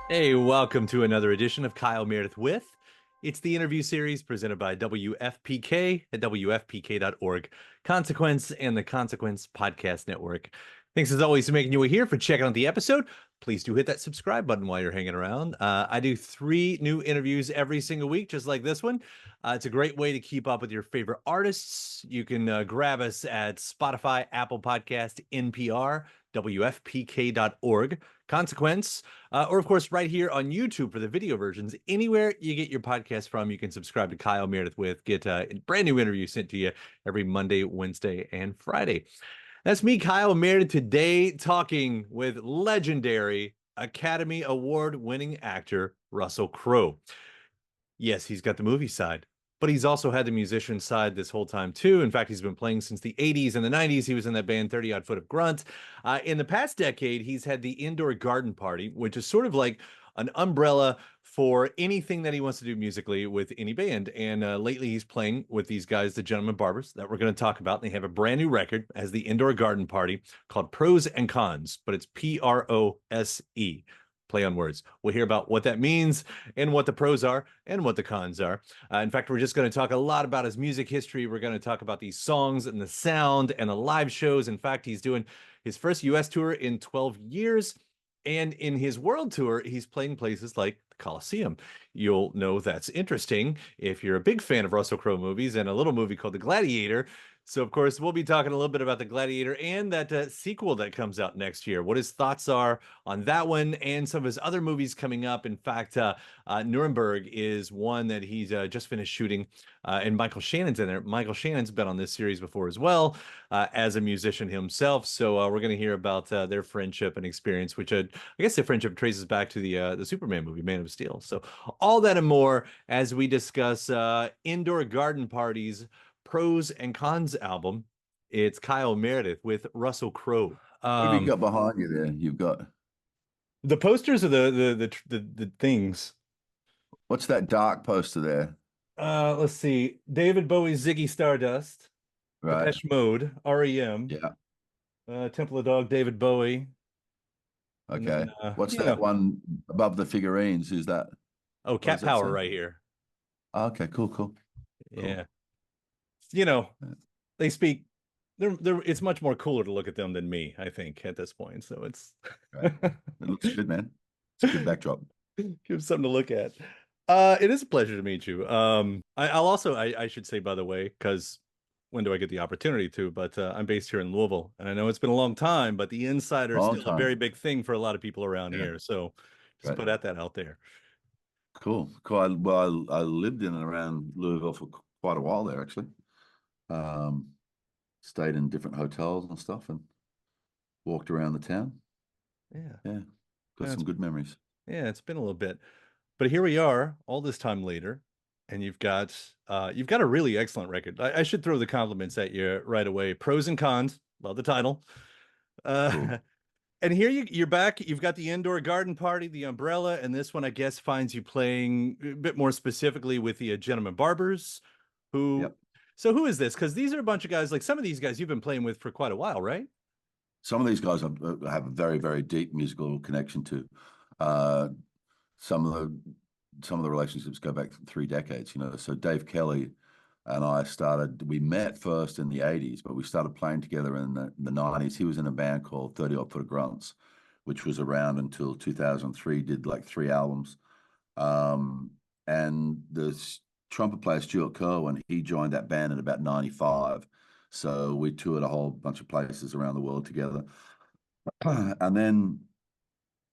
Hey, welcome to another edition of Kyle Meredith with. It's the interview series presented by WFPK at WFPK.org, Consequence, and the Consequence Podcast Network. Thanks as always for making your way here, for checking out the episode. Please do hit that subscribe button while you're hanging around. I do 3 new interviews every single week, just like this one. It's a great way to keep up with your favorite artists. You can grab us at Spotify, Apple Podcast, NPR, WFPK.org, Consequence, or of course, right here on YouTube for the video versions. Anywhere you get your podcast from, you can subscribe to Kyle Meredith with. Get a brand new interview sent to you every Monday, Wednesday, and Friday. That's me, Kyle Meredith, today talking with legendary Academy Award winning actor Russell Crowe. Yes, he's got the movie side, but he's also had the musician side this whole time too. In fact, he's been playing since the 80s and the 90s. He was in that band 30 Odd Foot of Grunt. In the past decade, he's had the Indoor Garden Party, which is sort of like an umbrella for anything that he wants to do musically with any band. And lately he's playing with these guys, the Gentlemen Barbers, that we're going to talk about. And they have a brand new record as the Indoor Garden Party called Prose and Cons, but it's Prose. Play on words. We'll hear about what that means and what the pros are and what the cons are. In fact, we're just going to talk a lot about his music history. We're going to talk about these songs and the sound and the live shows. In fact, he's doing his first US tour in 12 years. And in his world tour, he's playing places like the Colosseum. You'll know that's interesting if you're a big fan of Russell Crowe movies and a little movie called The Gladiator. So, of course, we'll be talking a little bit about The Gladiator and that sequel that comes out next year, what his thoughts are on that one and some of his other movies coming up. In fact, Nuremberg is one that he's just finished shooting, and Michael Shannon's in there. Michael Shannon's been on this series before as well, as a musician himself. So we're going to hear about their friendship and experience, which I guess their friendship traces back to the Superman movie, Man of Steel. So all that and more as we discuss Indoor Garden Parties, Pros and Cons album. It's Kyle Meredith with Russell Crowe. What have you got behind you there? You've got The posters are the things. what's that dark poster there? Let's see. David Bowie's Ziggy Stardust, Right. Depeche Mode, REM, Yeah. Temple of Dog, David Bowie, and Okay. then What's that one above the figurines? Who's that? oh, What Cat does that Power say? right here. Okay, cool, cool, cool. Yeah. You know, they speak. They're it's much more cooler to look at them than me, I think, at this point. So it's Right. It looks good, man. It's a good backdrop. give something to look at. It is a pleasure to meet you. I'll also I should say, by the way, because when do I get the opportunity to? But I'm based here in Louisville, and I know it's been a long time, but the insider is Long still a time. very big thing for a lot of people around Yeah. here. So just Right. put that out there. Cool. Cool. I lived in and around Louisville for quite a while there, actually. Um, Stayed in different hotels and stuff and walked around the town. Yeah, Yeah. Got yeah, some good memories. it's been a little bit, but here we are, all this time later, and you've got a really excellent record. I should throw the compliments at you right away. Pros and Cons, love the title. Cool. Uh, And here you're back. You've got the Indoor Garden Party, the Umbrella, and this one, I guess, finds you playing a bit more specifically with the Gentlemen Barbers. Who, Yep. so who is this? Because these are a bunch of guys, like some of these guys you've been playing with for quite a while, right? Some of these guys I have a very, very deep musical connection to. Uh, some of the relationships go back 3 decades, you know. So Dave Kelly and I we met first in the 80s, but we started playing together in the 90s. He was in a band called 30 Odd Foot of Grunts, which was around until 2003, did like 3 albums. Um, and trumpet player Stuart Cohen, he joined that band in about 95. So we toured a whole bunch of places around the world together. And then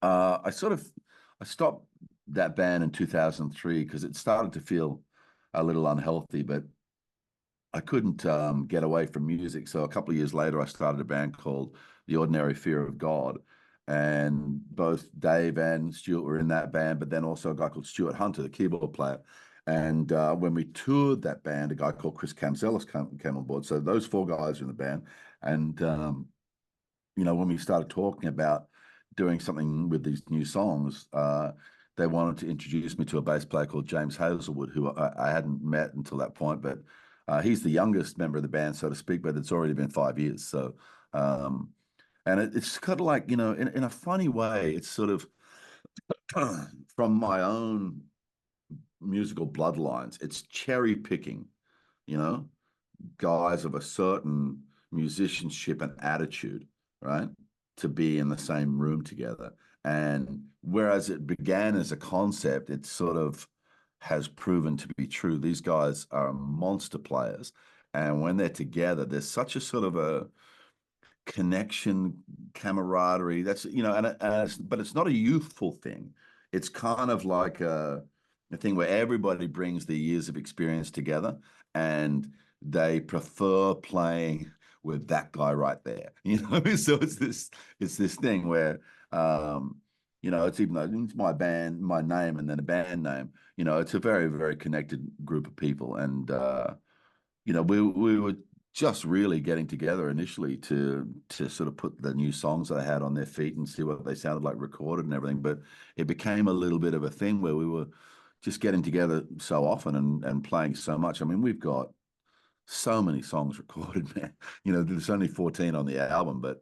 I sort of I stopped that band in 2003 because it started to feel a little unhealthy, but I couldn't get away from music. So a couple of years later, I started a band called The Ordinary Fear of God. And both Dave and Stuart were in that band, but then also a guy called Stuart Hunter, the keyboard player. And when we toured that band, a guy called Chris Kamzelis came on board. So those 4 guys are in the band. And when we started talking about doing something with these new songs, they wanted to introduce me to a bass player called James Hazelwood, who I hadn't met until that point, but he's the youngest member of the band, so to speak, but it's already been 5 years. So, and it's kind of like, in a funny way, it's sort of from my own musical bloodlines, it's cherry picking, you know, guys of a certain musicianship and attitude, right? To be in the same room together. And whereas it began as a concept, it sort of has proven to be true. These guys are monster players. And when they're together, there's such a sort of a connection, camaraderie. That's, but it's not a youthful thing. It's kind of like a thing where everybody brings their years of experience together, and they prefer playing with that guy right there. So it's this thing where it's even though it's my band, my name, and then a band name. It's a very, very connected group of people, and we were just really getting together initially to sort of put the new songs that I had on their feet and see what they sounded like recorded and everything. But it became a little bit of a thing where we were just getting together so often and playing so much. I mean, we've got so many songs recorded, man. There's only 14 on the album, but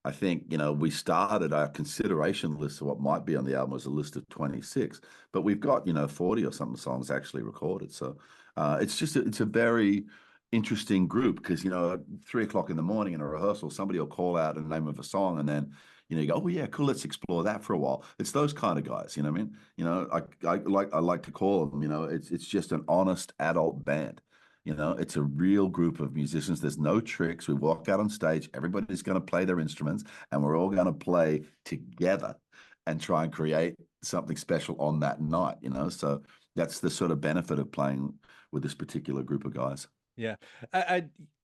I think, we started our consideration list of what might be on the album was a list of 26, but we've got, 40 or something songs actually recorded. So it's a very interesting group because, at 3 o'clock in the morning in a rehearsal, somebody will call out the name of a song and then, you go, oh yeah, cool, let's explore that for a while. It's those kind of guys, you know what I mean? I like to call them, it's just an honest adult band. It's a real group of musicians. There's no tricks. We walk out on stage, everybody's going to play their instruments, and we're all going to play together and try and create something special on that night, So that's the sort of benefit of playing with this particular group of guys. Yeah.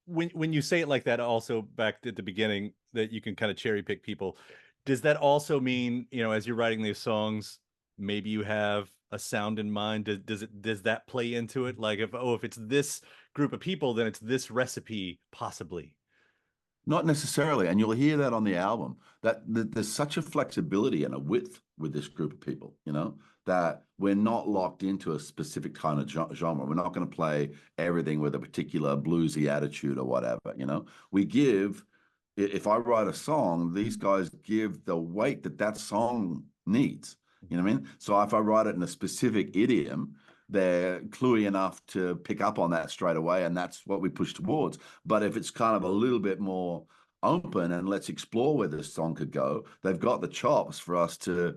When you say it like that, also back at the beginning, that you can kind of cherry pick people, does that also mean, as you're writing these songs, maybe you have a sound in mind? Does that play into it? Like if it's this group of people, then it's this recipe, possibly. Not necessarily, and you'll hear that on the album, that there's such a flexibility and a width with this group of people, that we're not locked into a specific kind of genre. We're not going to play everything with a particular bluesy attitude or whatever, We give, if I write a song, these guys give the weight that song needs. You know what I mean? So if I write it in a specific idiom, they're cluey enough to pick up on that straight away, and that's what we push towards. But if it's kind of a little bit more open and let's explore where this song could go, they've got the chops for us to,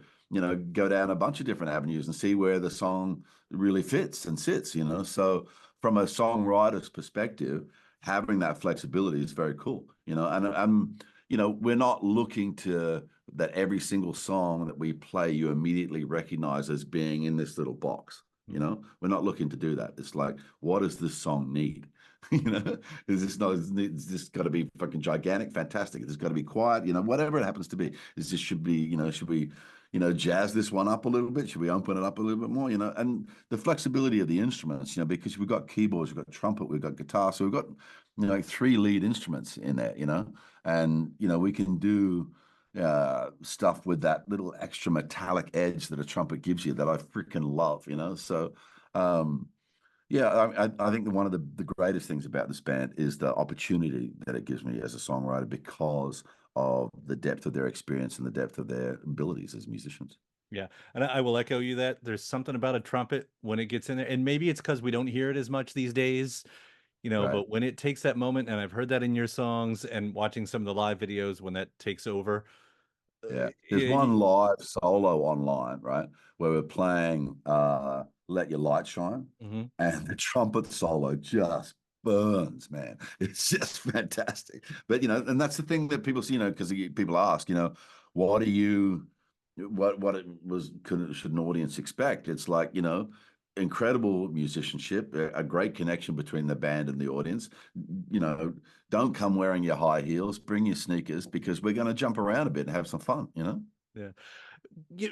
go down a bunch of different avenues and see where the song really fits and sits, So from a songwriter's perspective, having that flexibility is very cool, and we're not looking to that every single song that we play you immediately recognize as being in this little box. We're not looking to do that. It's like, what does this song need? Is this got to be fucking gigantic, fantastic? It's got to be quiet, whatever it happens to be. Is this should we, jazz this one up a little bit? Should we open it up a little bit more? And the flexibility of the instruments, because we've got keyboards, we've got trumpet, we've got guitar, so we've got, like 3 lead instruments in there, and we can do stuff with that little extra metallic edge that a trumpet gives you that I freaking love, So, I think one of the greatest things about this band is the opportunity that it gives me as a songwriter because of the depth of their experience and the depth of their abilities as musicians. Yeah. And I will echo you that there's something about a trumpet when it gets in there. And maybe it's because we don't hear it as much these days, Right. but when it takes that moment, and I've heard that in your songs and watching some of the live videos when that takes over. Yeah. There's one live solo online, right, where we're playing Let Your Light Shine, Mhm. and the trumpet solo just burns, man. It's just fantastic. But, and that's the thing that people see, because people ask, what do you, what it was, should an audience expect? It's like, incredible musicianship, a great connection between the band and the audience. Don't come wearing your high heels, bring your sneakers because we're going to jump around a bit and have some fun, Yeah.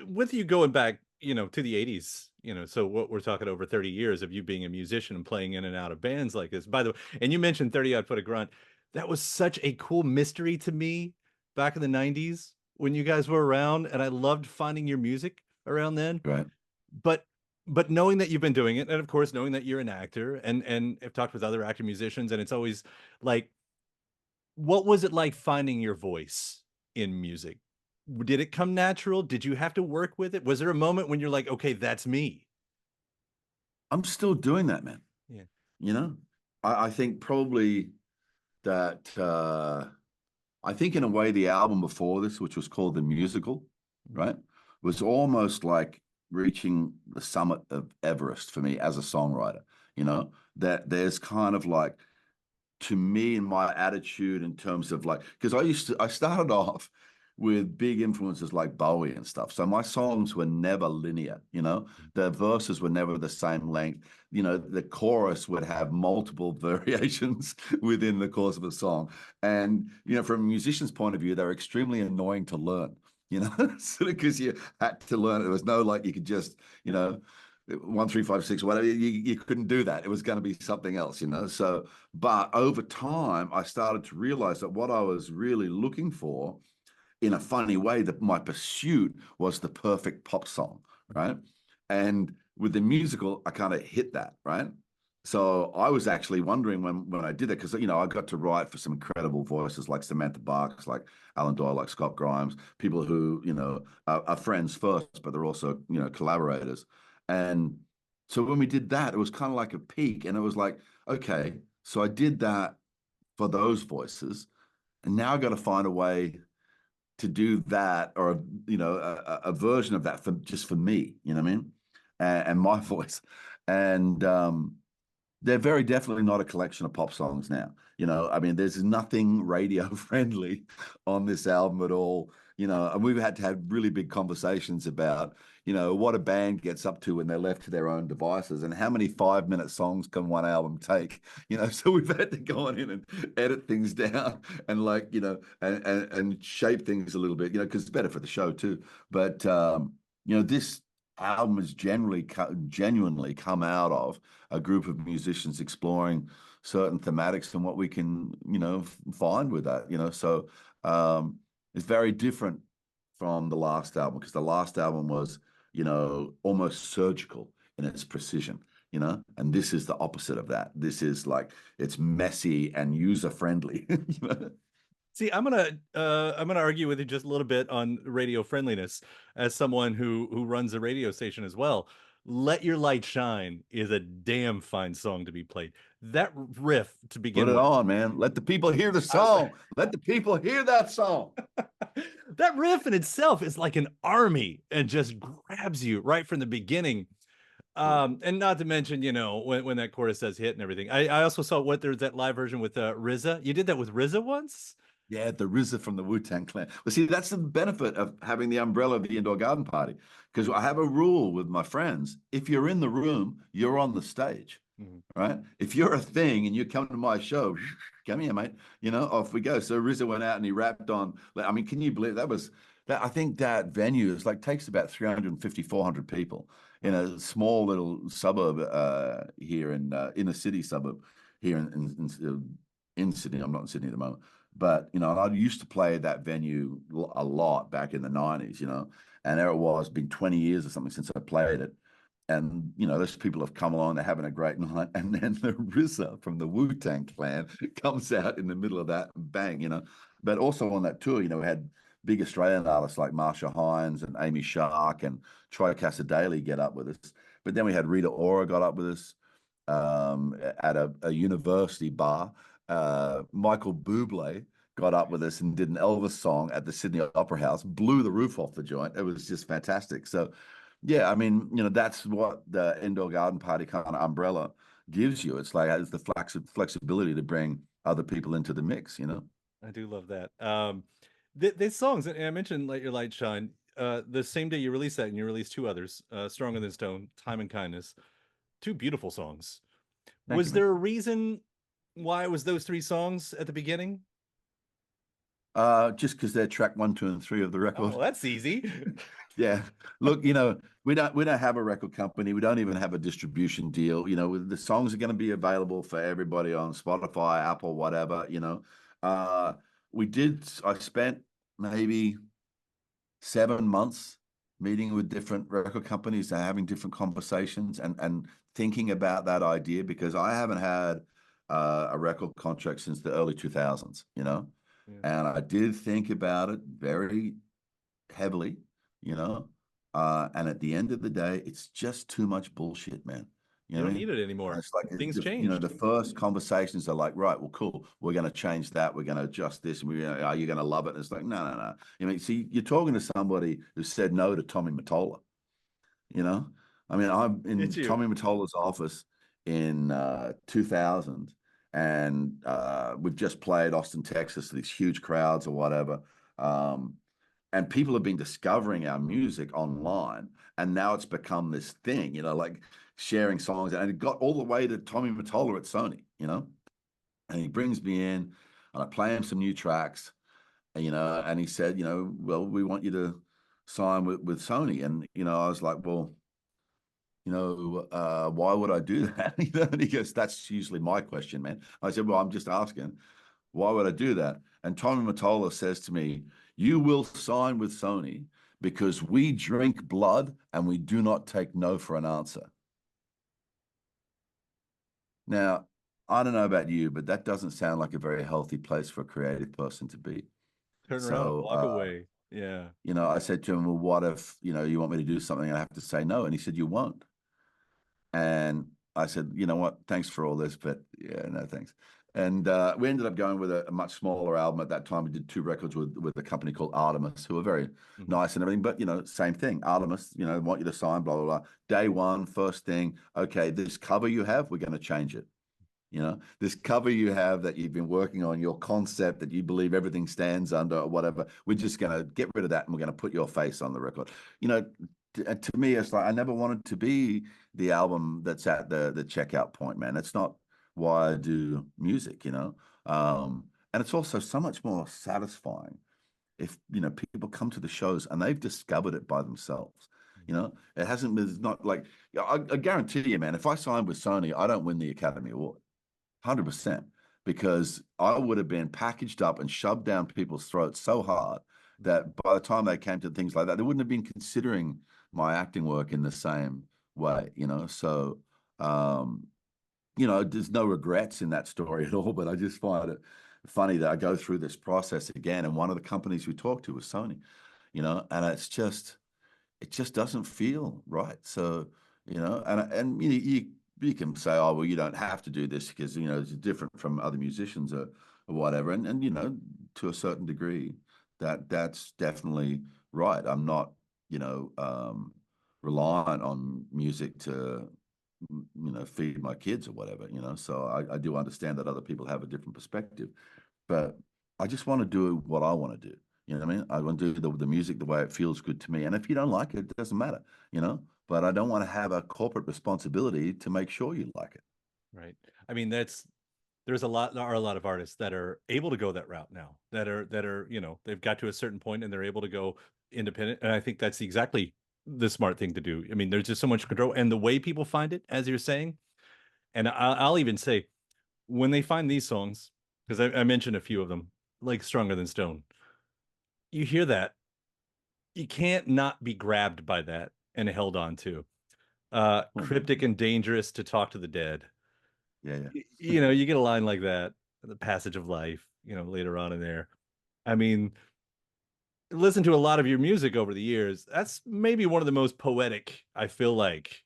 With you going back, to the 80s, so what we're talking over 30 years of you being a musician and playing in and out of bands like this. By the way, and you mentioned 30 Odd Foot of Grunt. That was such a cool mystery to me back in the 90s when you guys were around, and I loved finding your music around then. Right. But knowing that you've been doing it, and of course knowing that you're an actor, and I've talked with other actor musicians, and it's always like, what was it like finding your voice in music? Did it come natural? Did you have to work with it? Was there a moment when you're like, okay, that's me? I'm still doing that, man. Yeah. You know, I think probably that I think in a way the album before this, which was called The Musical, right, was almost like reaching the summit of Everest for me as a songwriter. You know, that there's kind of like, to me, in my attitude in terms of like, because I started off with big influences like Bowie and stuff. So my songs were never linear, you know, the verses were never the same length. You know, the chorus would have multiple variations within the course of a song. And, you know, from a musician's point of view, they're extremely annoying to learn, you know, because you had to learn it. There was no like you could just, you know, 1, 3, 5, 6, whatever. You couldn't do that. It was going to be something else, you know. So, but over time, I started to realize that what I was really looking for, in a funny way, that my pursuit was the perfect pop song, right? And with the musical, I kind of hit that, right? So I was actually wondering when I did it, because, you know, I got to write for some incredible voices like Samantha Barks, like Alan Doyle, like Scott Grimes, people who, you know, are friends first, but they're also, you know, collaborators. And so when we did that, it was kind of like a peak, and it was like, okay, so I did that for those voices, and now I got to find a way to do that, or you know, a version of that for just for me, you know what I mean, and my voice. And they're very definitely not a collection of pop songs now. You know, I mean, there's nothing radio friendly on this album at all. You know, and we've had to have really big conversations about, you know, what a band gets up to when they're left to their own devices, and how many 5-minute songs can one album take. You know, so we've had to go on in and edit things down, and like, you know, and shape things a little bit, you know, because it's better for the show too. But you know, this album has genuinely come out of a group of musicians exploring certain thematics and what we can, you know, find with that, you know. So it's very different from the last album, because the last album was, you know, almost surgical in its precision, you know, and this is the opposite of that. This is like, it's messy and user friendly. You know? See, I'm gonna argue with you just a little bit on radio friendliness as someone who runs a radio station as well. Let Your Light Shine is a damn fine song to be played. That riff to Put begin it with. on, man. Let the people hear the song. Let the people hear that song. That riff in itself is like an army and just grabs you right from the beginning. And not to mention, you know, when that chorus does hit and everything. I also saw there's that live version with RZA. You did that with RZA once? Yeah, the RZA from the Wu-Tang Clan. Well, see, that's the benefit of having the umbrella of the indoor garden party. Because I have a rule with my friends: if you're in the room, you're on the stage, Mhm. right? If you're a thing and you come to my show, come here, mate. You know, off we go. So RZA went out and he rapped on. I mean, can you believe that was that? I think that venue is like takes about 350, 400 people in a small little suburb here in a city suburb here in Sydney. I'm not in Sydney at the moment. But, you know, I used to play that venue a lot back in the 90s, you know, and there it was, been 20 years or something since I played it. And, you know, those people have come along, they're having a great night. And then the RZA from the Wu-Tang Clan comes out in the middle of that and bang, you know. But also on that tour, you know, we had big Australian artists like Marsha Hines and Amy Shark and Troy Cassadaly get up with us. But then we had Rita Ora got up with us at a university bar. Michael Bublé got up with us and did an Elvis song at the Sydney Opera House, blew the roof off the joint. It was just fantastic. So, yeah, I mean, you know, that's what the indoor garden party kind of umbrella gives you. It's like it's the flexibility to bring other people into the mix, you know? I do love that. These songs, and I mentioned Let Your Light Shine. The same day you released that, and you released two others, Stronger Than Stone, Time and Kindness. Two beautiful songs. Thank you, Was man. there a reason why it was those three songs at the beginning? Just because they're track 1, 2, and 3 of the record. Oh, that's easy. Yeah. Look, you know, we don't have a record company. We don't even have a distribution deal. You know, the songs are going to be available for everybody on Spotify, Apple, whatever, you know. Uh I spent maybe 7 months meeting with different record companies and having different conversations and thinking about that idea, because I haven't had a record contract since the early 2000s, you know. Yeah. And I did think about it very heavily, you know, and at the end of the day, it's just too much bullshit, man. You You know what don't I mean? need it And anymore. it's like, Things you know, changed. the first conversations are like, right, well, cool. We're going to change that. We're going to adjust this. And are you going to love it? And it's like, no, no, no. I mean, see, you're talking to somebody who said no to Tommy Motolla, you know? I mean, I'm It's in you. Tommy Motolla's office in 2000, and we've just played Austin, Texas, these huge crowds or whatever. Um, and people have been discovering our music online, and now it's become this thing, you know, like sharing songs, and it got all the way to Tommy Motolla at Sony, you know, and he brings me in, and I play him some new tracks, and, you know, and he said, you know, well, we want you to sign with Sony, and you know, I was like, well, you know, why would I do that? You know, and he goes, that's usually my question, man. I said, well, I'm just asking, why would I do that? And Tommy Motolla says to me, you will sign with Sony because we drink blood and we do not take no for an answer. Now, I don't know about you, but that doesn't sound like a very healthy place for a creative person to be. Turn around, So, walk away. Yeah. you know, I said to him, well, what if, you know, you want me to do something and I have to say no? And he said, you won't. And I said, you know what? Thanks for all this, but yeah, no thanks. And we ended up going with a much smaller album at that time. We did 2 records with a company called Artemis, who were very nice and everything. But you know, same thing. Artemis, you know, want you to sign, blah blah blah. Day one, first thing. Okay, this cover you have, we're going to change it. You know, this cover you have that you've been working on, your concept that you believe everything stands under or whatever, we're just going to get rid of that and we're going to put your face on the record. You know, to me, it's like I never wanted to be the album that's at the checkout point, man. That's not why I do music, you know. And it's also so much more satisfying if, you know, people come to the shows and they've discovered it by themselves. You know, it hasn't been, it's not like, I guarantee you, man, if I signed with Sony, I don't win the Academy Award. 100%, because I would have been packaged up and shoved down people's throats so hard that by the time they came to things like that, they wouldn't have been considering my acting work in the same way, you know. So, um, you know, there's no regrets in that story at all, but I just find it funny that I go through this process again. And one of the companies we talked to was Sony, you know, and it just doesn't feel right. So, you know, and you can say, oh, well, you don't have to do this because, you know, it's different from other musicians or whatever. And, you know, to a certain degree, that's definitely right. I'm not, you know, reliant on music to, you know, feed my kids or whatever, you know. So I do understand that other people have a different perspective, but I just want to do what I want to do. You know what I mean? I want to do the music the way it feels good to me. And if you don't like it, it doesn't matter, you know? But I don't want to have a corporate responsibility to make sure you like it. Right. I mean, there are a lot of artists that are able to go that route now, that are, you know, they've got to a certain point and they're able to go independent. And I think that's exactly the smart thing to do. I mean, there's just so much control, and the way people find it, as you're saying, and I'll even say when they find these songs, because I mentioned a few of them, like Stronger Than Stone, you hear that, you can't not be grabbed by that and held on to. Cryptic and Dangerous to Talk to the Dead. Yeah, yeah. You know, you get a line like that, the passage of life, you know, later on in there. I mean, listen to a lot of your music over the years. That's maybe one of the most poetic, I feel like,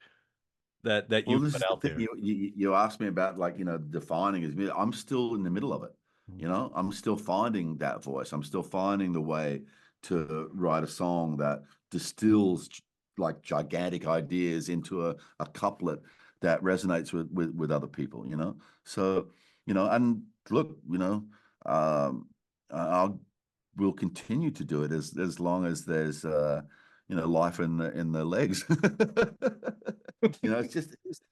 that Well, you've this put is the out thing there. you asked me about, like, you know, defining his music. I'm still in the middle of it. You know, I'm still finding that voice. I'm still finding the way to write a song that distills like gigantic ideas into a couplet that resonates with other people, you know? So, you know, and look, you know, I'll we'll continue to do it as long as there's you know, life in the legs. You know,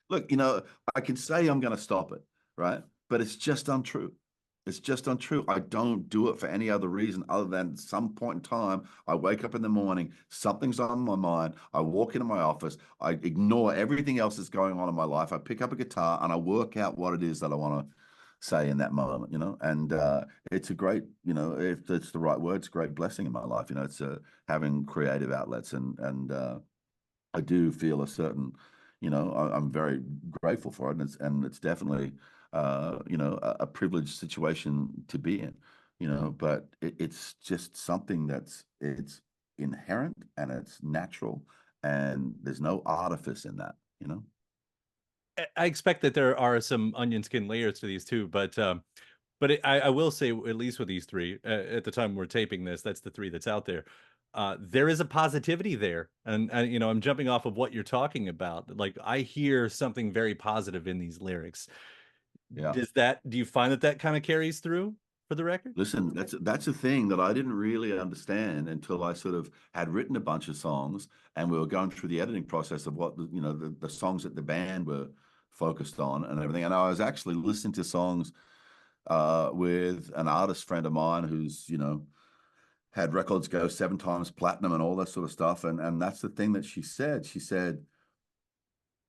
look, you know, I can say I'm going to stop it, right? But it's just untrue. It's just untrue. I don't do it for any other reason other than some point in time, I wake up in the morning, something's on my mind. I walk into my office, I ignore everything else that's going on in my life. I pick up a guitar and I work out what it is that I want to say in that moment, you know. And it's a great, you know, if it's the right word, it's a great blessing in my life. You know, it's having creative outlets, and I do feel a certain, you know, I'm very grateful for it, and it's definitely, you know, a privileged situation to be in, you know. But it's just something that's inherent and it's natural, and there's no artifice in that, you know. I expect that there are some onion skin layers to these too, but I will say, at least with these three, at the time we're taping this, that's the three that's out there. There is a positivity there, and you know, I'm jumping off of what you're talking about. Like, I hear something very positive in these lyrics. Yeah. Do you find that that kind of carries through for the record? Listen, that's a thing that I didn't really understand until I sort of had written a bunch of songs and we were going through the editing process of what the songs that the band were focused on and everything. And I was actually listening to songs with an artist friend of mine who's, had records go 7 times platinum and all that sort of stuff. And that's the thing that she said. She said,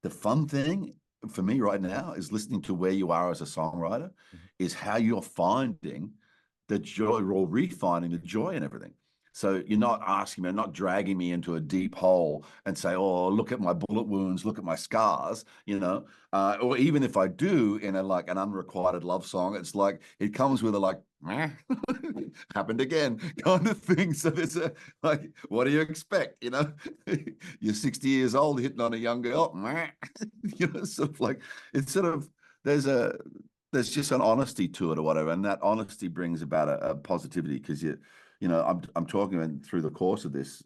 the fun thing for me right now is listening to where you are as a songwriter, is how you're finding the joy or refining the joy in everything. So you're not asking me, not dragging me into a deep hole and say, oh, look at my bullet wounds, look at my scars, or even if I do in like an unrequited love song, it's like, it comes with a like, happened again kind of thing. So there's a, like, what do you expect? You're 60 years old hitting on a young girl, sort of like, it's sort of, there's just an honesty to it or whatever. And that honesty brings about a positivity because I'm talking about through the course of this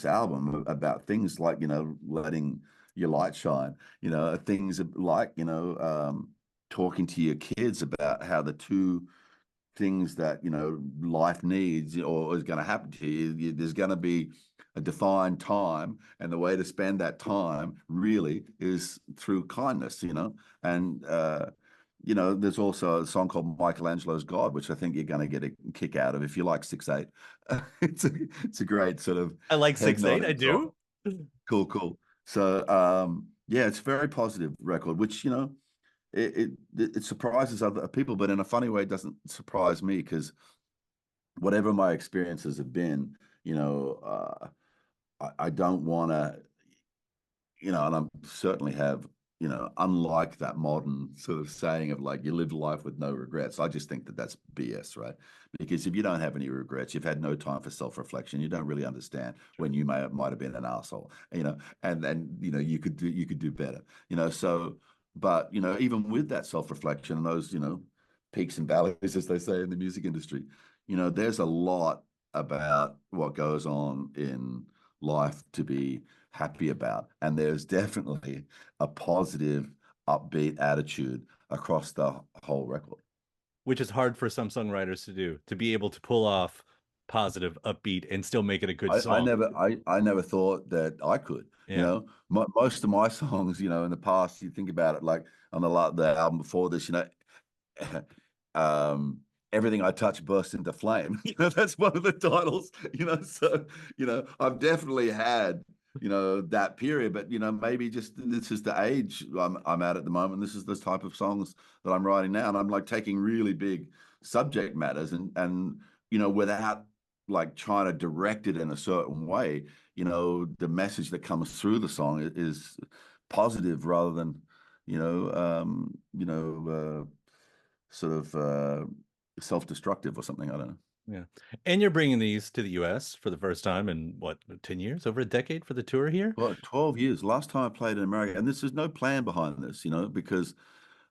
album about things like, letting your light shine, things like, talking to your kids about how the two things that, life needs or is going to happen to you, there's going to be a defined time, and the way to spend that time really is through kindness, and there's also a song called Michelangelo's God, which I think you're going to get a kick out of if you like 6/8. It's a great sort of I like head 6/8. I do. Cool. So yeah, it's a very positive record, which it surprises other people, but in a funny way, it doesn't surprise me because whatever my experiences have been, I don't want to, and I certainly have, unlike that modern sort of saying of like, you live life with no regrets. I just think that that's BS, right? Because if you don't have any regrets, you've had no time for self-reflection. You don't really understand when you might have been an asshole, and you could do better, so, but, even with that self-reflection and those, peaks and valleys, as they say in the music industry, there's a lot about what goes on in life to be happy about. And there's definitely a positive, upbeat attitude across the whole record. Which is hard for some songwriters to do, to be able to pull off positive, upbeat, and still make it a good song. I never thought that I could. Yeah. Most of my songs, in the past, you think about it, like on the album before this, Everything I Touch Bursts into Flame. That's one of the titles. So I've definitely had that period, but maybe just this is the age I'm at the moment. This is the type of songs that I'm writing now, and I'm like taking really big subject matters and without like trying to direct it in a certain way, the message that comes through the song is positive rather than sort of self-destructive or something. I don't know. Yeah. And you're bringing these to the US for the first time in what, 10 years, over a decade for the tour here? Well, 12 years. Last time I played in America, and this is no plan behind this, because,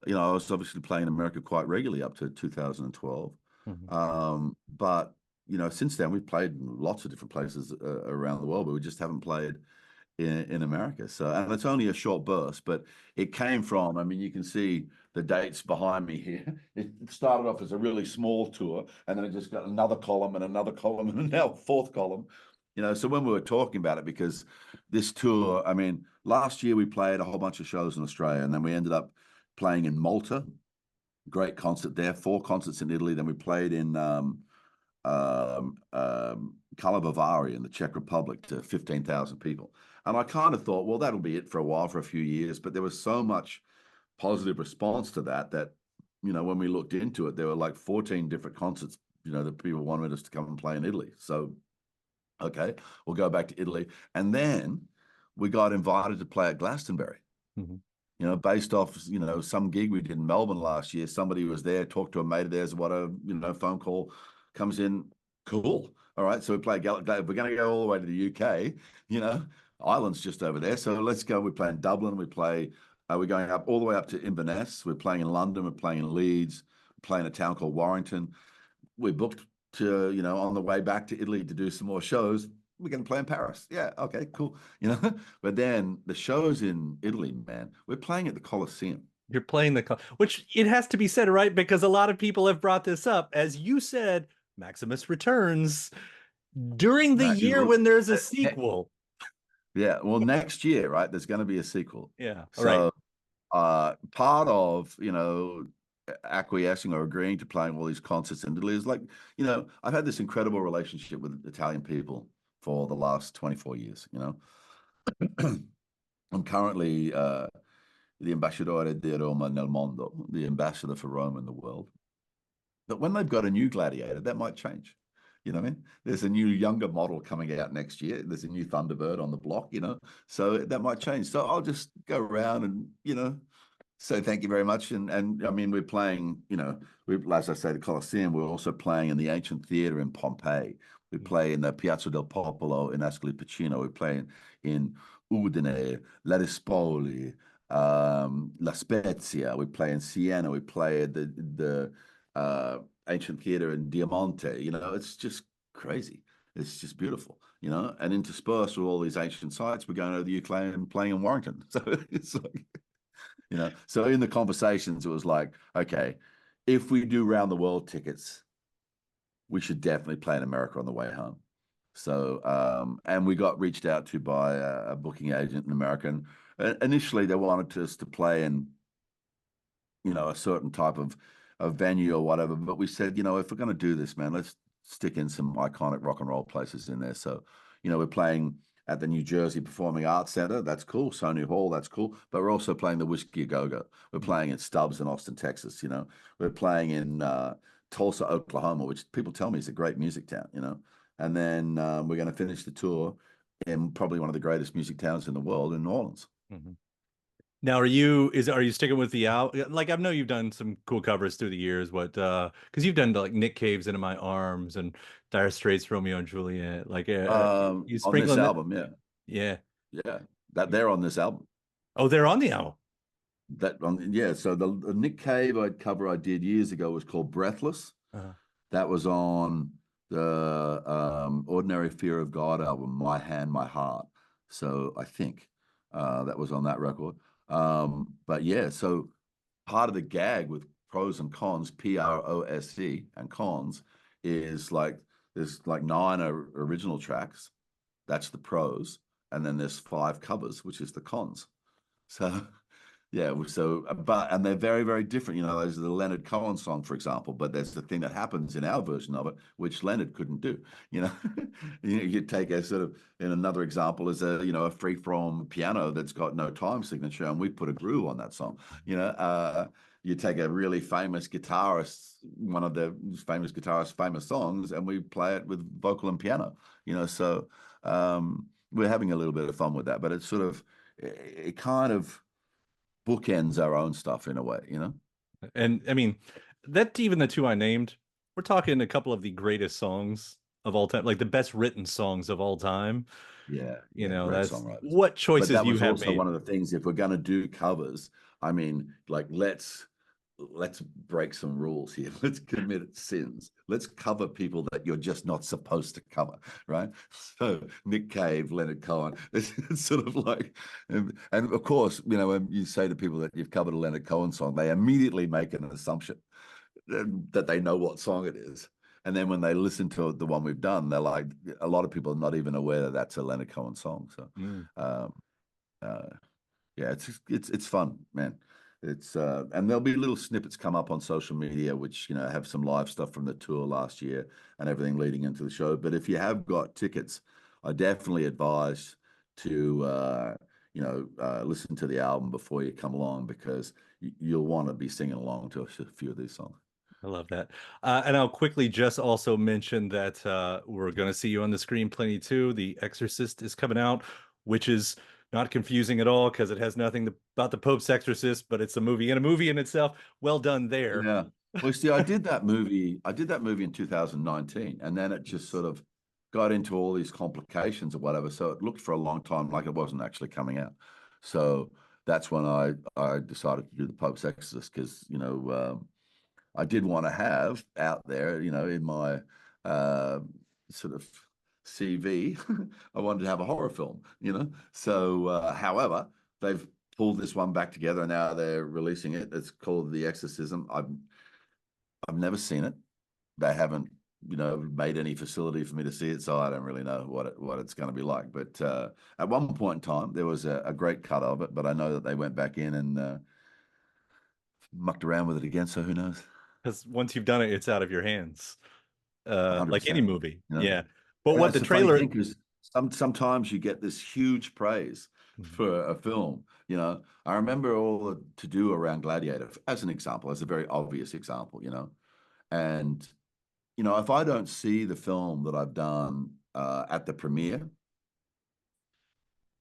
I was obviously playing in America quite regularly up to 2012. But, since then we've played in lots of different places around the world, but we just haven't played in America. So, and it's only a short burst, but it came from, I mean, you can see the dates behind me here. It started off as a really small tour, and then it just got another column and now a fourth column. So when we were talking about it, because this tour, I mean, last year we played a whole bunch of shows in Australia, and then we ended up playing in Malta. Great concert there, 4 concerts in Italy. Then we played in Karlovary in the Czech Republic to 15,000 people. And I kind of thought, well, that'll be it for a while, for a few years. But there was so much positive response to that, when we looked into it, there were like 14 different concerts, that people wanted us to come and play in Italy. So, okay, we'll go back to Italy. And then we got invited to play at Glastonbury. Based off, some gig we did in Melbourne last year. Somebody was there, talked to a mate of theirs, what a, phone call comes in, cool. All right, so we play we're going to go all the way to the UK. You know, Ireland's just over there, so let's go. We're playing Dublin. We're going up all the way up to Inverness. We're playing in London. We're playing in Leeds. We're playing a town called Warrington. We booked to, on the way back to Italy to do some more shows. We're going to play in Paris. Yeah, okay, cool. But then the shows in Italy, man, we're playing at the Colosseum. You're playing which it has to be said, right? Because a lot of people have brought this up. As you said, Maximus returns during the year when there's a sequel. Yeah, well, next year, right? There's going to be a sequel. Yeah, so part of acquiescing or agreeing to playing all these concerts in Italy is like, I've had this incredible relationship with Italian people for the last 24 years. I'm currently the ambasciatore di Roma nel mondo, the ambassador for Rome in the world. But when they've got a new Gladiator, that might change. You know what I mean? There's a new younger model coming out next year. There's a new Thunderbird on the block, so that might change. So I'll just go around and, say thank you very much. And I mean, we're playing, as I say, the Colosseum. We're also playing in the ancient theater in Pompeii. We play in the Piazza del Popolo in Ascoli Piceno. We play in Udine, Ladispoli, La Spezia. We play in Siena. We play at the ancient theater in Diamante. It's just crazy. It's just beautiful, and interspersed with all these ancient sites, we're going over the UK and playing in Warrington. So it's like, so in the conversations, it was like, okay, if we do round the world tickets, we should definitely play in America on the way home. So, and we got reached out to by a booking agent in America. And initially they wanted us to play in, a certain type of venue or whatever. But we said, if we're going to do this, man, let's stick in some iconic rock and roll places in there. So, we're playing at the New Jersey Performing Arts Center. That's cool. Sony Hall. That's cool. But we're also playing the Whiskey A Go-Go. We're playing at Stubbs in Austin, Texas. We're playing in Tulsa, Oklahoma, which people tell me is a great music town, And then we're going to finish the tour in probably one of the greatest music towns in the world, in New Orleans. Mm-hmm. Now, are you sticking with the album? Like, I know you've done some cool covers through the years. Because you've done like Nick Cave's "Into My Arms" and Dire Straits' "Romeo and Juliet." Like, you on this album, yeah. That they're on this album. Oh, they're on the album. So the Nick Cave cover I did years ago was called "Breathless." That was on the Ordinary Fear of God album, "My Hand, My Heart." So I think that was on that record. But yeah, so part of the gag with Prose and Cons, Prose and Cons, is like there's like 9 original tracks. That's the prose, and then there's 5 covers, which is the cons. So yeah, and they're very, very different. There's the Leonard Cohen song, for example, but there's the thing that happens in our version of it, which Leonard couldn't do. You take a sort of, in another example, is a free-form piano that's got no time signature, and we put a groove on that song. You take a really famous guitarist, one of the famous guitarists' famous songs, and we play it with vocal and piano. So we're having a little bit of fun with that, but it's sort of, it kind of bookends our own stuff in a way, And I mean, that even the 2 I named, we're talking a couple of the greatest songs of all time, like the best written songs of all time. Yeah, that's what choices you have made. That was also one of the things. If we're going to do covers, I mean, like let's break some rules here. Let's commit sins. Let's cover people that you're just not supposed to cover, right? So Nick Cave, Leonard Cohen, it's sort of like, and of course, when you say to people that you've covered a Leonard Cohen song, they immediately make an assumption that they know what song it is. And then when they listen to the one we've done, they're like, a lot of people are not even aware that that's a Leonard Cohen song. So, yeah, it's fun, man. It's and there'll be little snippets come up on social media, which have some live stuff from the tour last year and everything leading into the show. But if you have got tickets, I definitely advise to listen to the album before you come along, because you'll want to be singing along to a few of these songs. I love that. And I'll quickly just also mention that we're going to see you on the screen plenty too. The Exorcist is coming out, which is not confusing at all because it has nothing about the Pope's exorcist, but it's a movie and a movie in itself. Well done there. Yeah. Well, see, I did that movie in 2019, and then it just sort of got into all these complications or whatever. So it looked for a long time like it wasn't actually coming out. So that's when I decided to do the Pope's Exorcist, because, I did want to have out there, in my sort of CV, I wanted to have a horror film, So, however, they've pulled this one back together, and now they're releasing it. It's called The Exorcism. I've never seen it. They haven't, made any facility for me to see it, so I don't really know what it's going to be like. But at one point in time, there was a great cut of it, but I know that they went back in and mucked around with it again. So who knows? Because once you've done it, it's out of your hands. Like any 100%. movie. Yeah. But And what that's the the funny trailer thing, because sometimes you get this huge praise Mhm. for a film. I remember all the to do around Gladiator, as an example, as a very obvious example. And if I don't see the film that I've done at the premiere,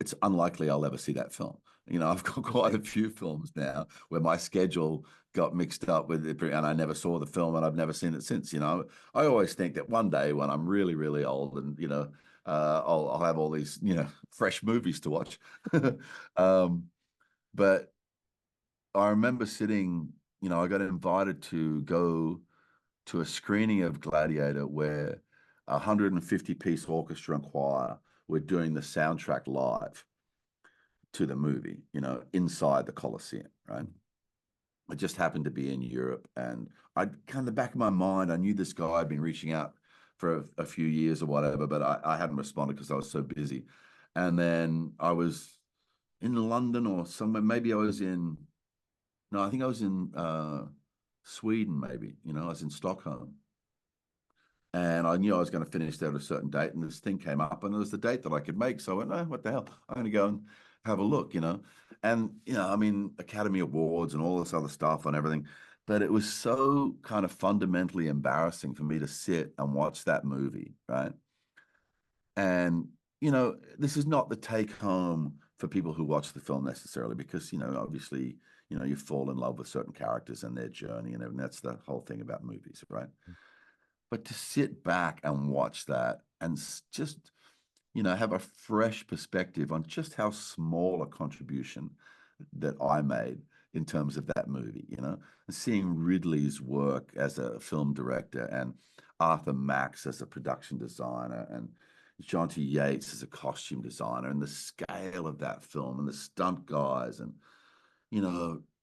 it's unlikely I'll ever see that film. I've got quite a few films now where my schedule got mixed up with it, and I never saw the film, and I've never seen it since. I always think that one day when I'm really, really old, and I'll have all these fresh movies to watch. But I remember sitting. I got invited to go to a screening of Gladiator where 150-piece orchestra and choir were doing the soundtrack live to the movie, inside the Colosseum, right? It just happened to be in Europe. And I kind of the back of my mind, I knew this guy had been reaching out for a few years or whatever, but I hadn't responded because I was so busy. And then I was in London or somewhere, maybe I was in, no, I think I was in Sweden, maybe, I was in Stockholm. And I knew I was going to finish there at a certain date, and this thing came up, and it was the date that I could make. So I went, "Oh, what the hell? I'm going to go and have a look," And I mean, Academy Awards and all this other stuff and everything, but it was so kind of fundamentally embarrassing for me to sit and watch that movie, right? And this is not the take home for people who watch the film necessarily, because obviously, you fall in love with certain characters and their journey and everything. That's the whole thing about movies, right? But to sit back and watch that and just, have a fresh perspective on just how small a contribution that I made in terms of that movie, and seeing Ridley's work as a film director, and Arthur Max as a production designer, and John T. Yates as a costume designer, and the scale of that film and the stunt guys, and,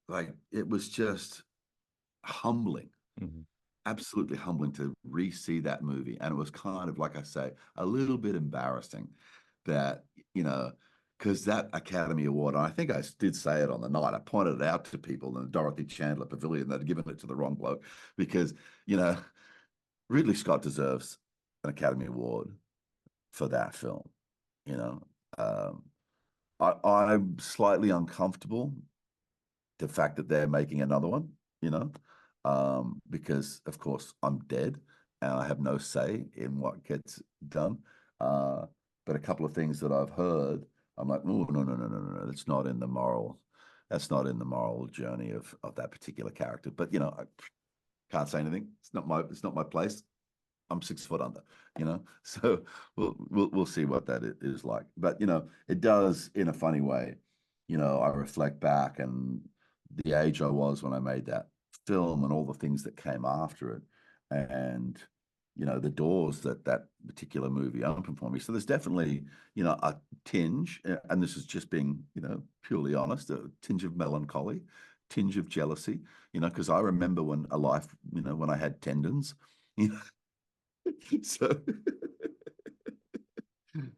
like, it was just humbling. Mhm. Absolutely humbling to re-see that movie. And it was kind of, like I say, a little bit embarrassing that, because that Academy Award, and I think I did say it on the night, I pointed it out to people in the Dorothy Chandler Pavilion, they'd given it to the wrong bloke, because, Ridley Scott deserves an Academy Award for that film. You know, um, I'm slightly uncomfortable the fact that they're making another one, because of course I'm dead and I have no say in what gets done. But a couple of things that I've heard, I'm like, oh, no, that's not in the moral journey of that particular character. But I can't say anything. It's not my place. I'm 6 foot under, so we'll see what that is like. But it does, in a funny way, I reflect back and the age I was when I made that film and all the things that came after it, and the doors that particular movie opened for me. So there's definitely a tinge, and this is just being purely honest, a tinge of melancholy, tinge of jealousy, because I remember when when I had tendons, so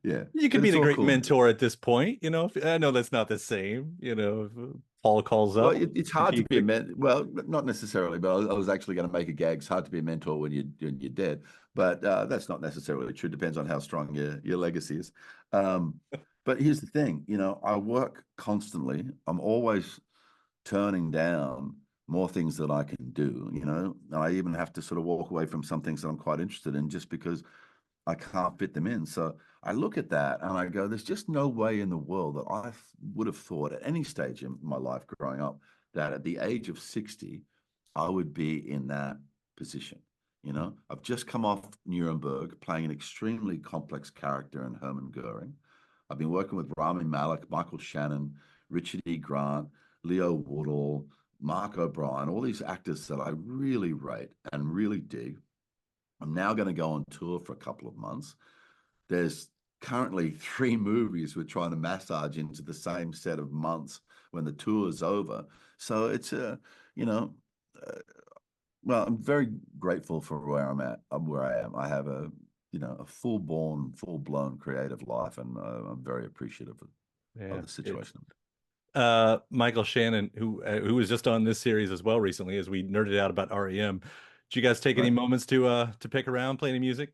yeah, You could but be it's the all great cool. mentor at this point, I know that's not the same, if Paul calls Well, up. it's If hard to you be a mentor. Well, not necessarily, but I was actually going to make a gag. It's hard to be a mentor when you're dead, but that's not necessarily true. Depends on how strong your legacy is. But here's the thing, I work constantly. I'm always turning down more things that I can do, and I even have to sort of walk away from some things that I'm quite interested in just because I can't fit them in. So I look at that and I go, there's just no way in the world that I would have thought at any stage in my life growing up that at the age of 60, I would be in that position. You know, I've just come off Nuremberg playing an extremely complex character in Hermann Goering. I've been working with Rami Malek, Michael Shannon, Richard E. Grant, Leo Woodall, Mark O'Brien, all these actors that I really rate and really dig. I'm now going to go on tour for a couple of months. There's currently 3 movies we're trying to massage into the same set of months when the tour is over. So it's you know, uh, well, I'm very grateful for where I'm at. Where I am. I have a, a full blown creative life, and I'm very appreciative of Yeah. the situation. Michael Shannon, who was just on this series as well recently, as we nerded out about REM. Did you guys take any Right. moments to pick around, play any music?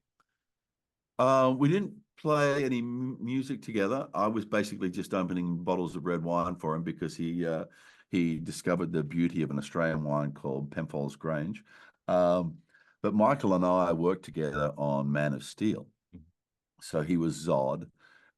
We didn't play any music together. I was basically just opening bottles of red wine for him because he discovered the beauty of an Australian wine called Penfolds Grange. Um, but Michael and I worked together on Man of Steel. So he was Zod,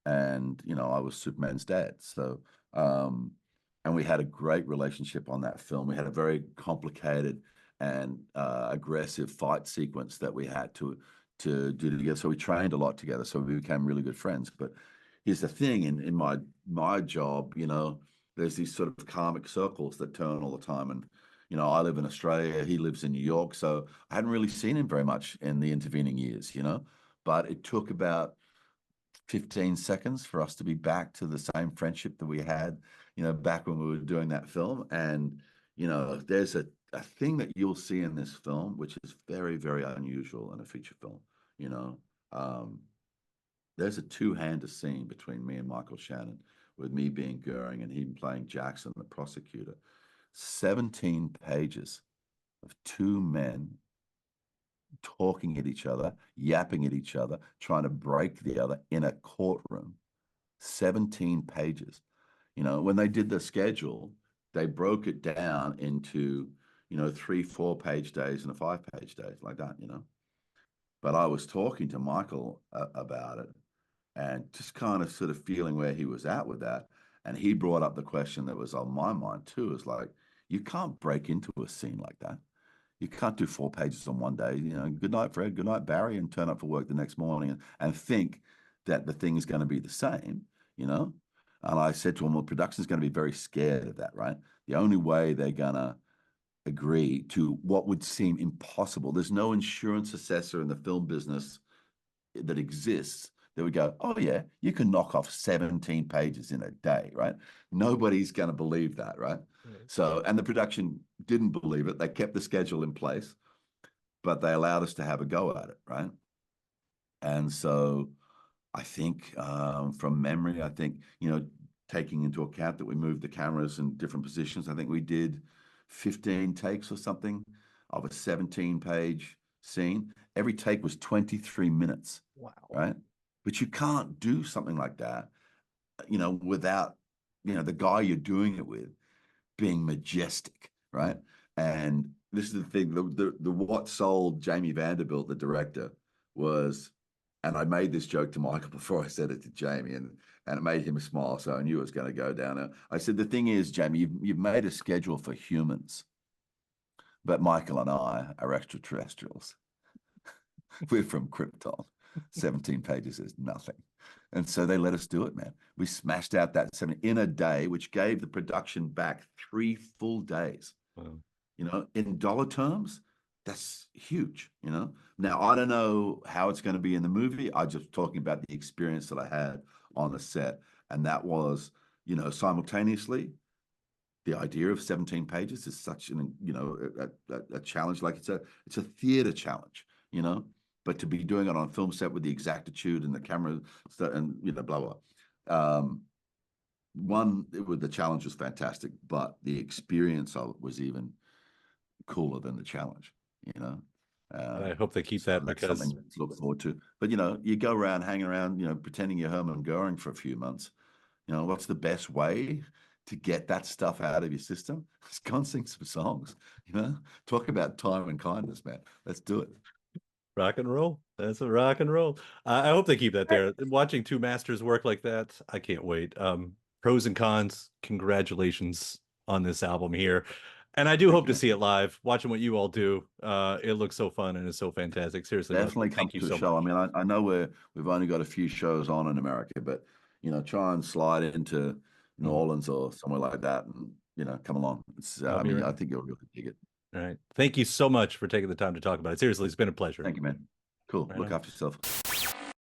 and I was Superman's dad. So and we had a great relationship on that film. We had a very complicated and aggressive fight sequence that we had to do together. So we trained a lot together. So we became really good friends. But here's the thing: in my job, there's these sort of karmic circles that turn all the time. And I live in Australia, he lives in New York, so I hadn't really seen him very much in the intervening years. But it took about 15 seconds for us to be back to the same friendship that we had, back when we were doing that film. And, there's a thing that you'll see in this film, which is very, very unusual in a feature film. You know, um, there's a two-hander scene between me and Michael Shannon, with me being Goering and him playing Jackson, the prosecutor. 17 pages of two men talking at each other, yapping at each other, trying to break the other in a courtroom. 17 pages. When they did the schedule, they broke it down into, 3, 4 page days and a 5 page days, like that. But I was talking to Michael about it, and just kind of sort of feeling where he was at with that. And he brought up the question that was on my mind too, is like, you can't break into a scene like that. You can't do 4 pages on one day. Good night, Fred. Good night, Barry, and turn up for work the next morning and think that the thing is going to be the same. And I said to him, well, production's going to be very scared of that, right? The only way they're going to agree to what would seem impossible. There's no insurance assessor in the film business that exists that would go, oh yeah, you can knock off 17 pages in a day, right? Nobody's going to believe that, right? So, and the production didn't believe it. They kept the schedule in place, but they allowed us to have a go at it, right? And so I think from memory, I think, taking into account that we moved the cameras in different positions, I think we did 15 takes or something of a 17-page scene. Every take was 23 minutes. Wow. Right? But you can't do something like that, without, the guy you're doing it with being majestic, right? And this is the thing, the what sold Jamie Vanderbilt, the director, was, and I made this joke to Michael before I said it to Jamie, and it made him smile, so I knew it was going to go down. I said, the thing is, Jamie, you've made a schedule for humans, but Michael and I are extraterrestrials. We're from Krypton. 17 pages is nothing. And so they let us do it, man. We smashed out that 7 in a day, which gave the production back 3 full days. Wow. In dollar terms, that's huge. Now I don't know how it's going to be in the movie. I'm just talking about the experience that I had on the set. And that was, simultaneously, the idea of 17 pages is such an, a challenge. Like it's a theater challenge, but to be doing it on a film set with the exactitude and the camera and blah blah. The challenge was fantastic, but the experience of it was even cooler than the challenge. And I hope they keep so that, that's because something to look forward to. But you go around hanging around, pretending you're Hermann Goering for a few months. What's the best way to get that stuff out of your system? Just go and sing some songs. Talk about time and kindness, man. Let's do it. rock and roll. That's a rock and roll. I hope they keep that there. Watching two masters work like that, I can't wait. Pros and Cons, congratulations on this album here. And I do hope to man. see it live. Watching what you all do, it looks so fun and it's so fantastic. Seriously, Definitely come thank you to a so show. I much. mean, I know we've only got a few shows on in America, but try and slide into New Mhm. Orleans or somewhere like that, and come along. It's, I'll I be mean, I around. think you'll really dig it. All right. Thank you so much for taking the time to talk about it. Seriously, it's been a pleasure. Thank you, man. Cool. Right Look on. after yourself.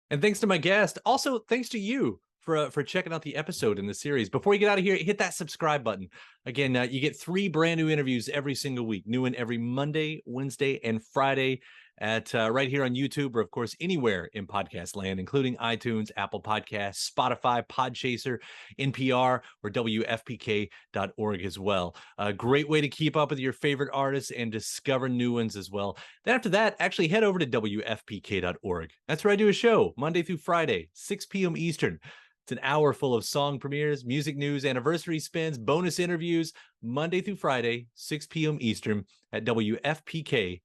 And thanks to my guest. Also, thanks to you for checking out the episode in the series. Before you get out of here, hit that subscribe button. Again, you get 3 brand new interviews every single week. New one every Monday, Wednesday, and Friday at right here on YouTube, or of course anywhere in podcast land, including iTunes, Apple Podcasts, Spotify, Podchaser, NPR, or WFPK.org as well. A great way to keep up with your favorite artists and discover new ones as well. Then after that, actually head over to WFPK.org. That's where I do a show Monday through Friday, 6 p.m. Eastern. It's an hour full of song premieres, music news, anniversary spins, bonus interviews, Monday through Friday, 6 p.m. Eastern at WFPK.org.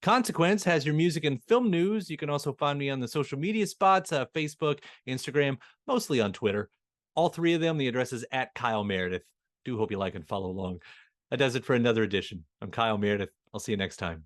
Consequence has your music and film news. You can also find me on the social media spots, Facebook, Instagram, mostly on Twitter. All 3 of them, the address is at Kyle Meredith. Do hope you like and follow along. That does it for another edition. I'm Kyle Meredith. I'll see you next time.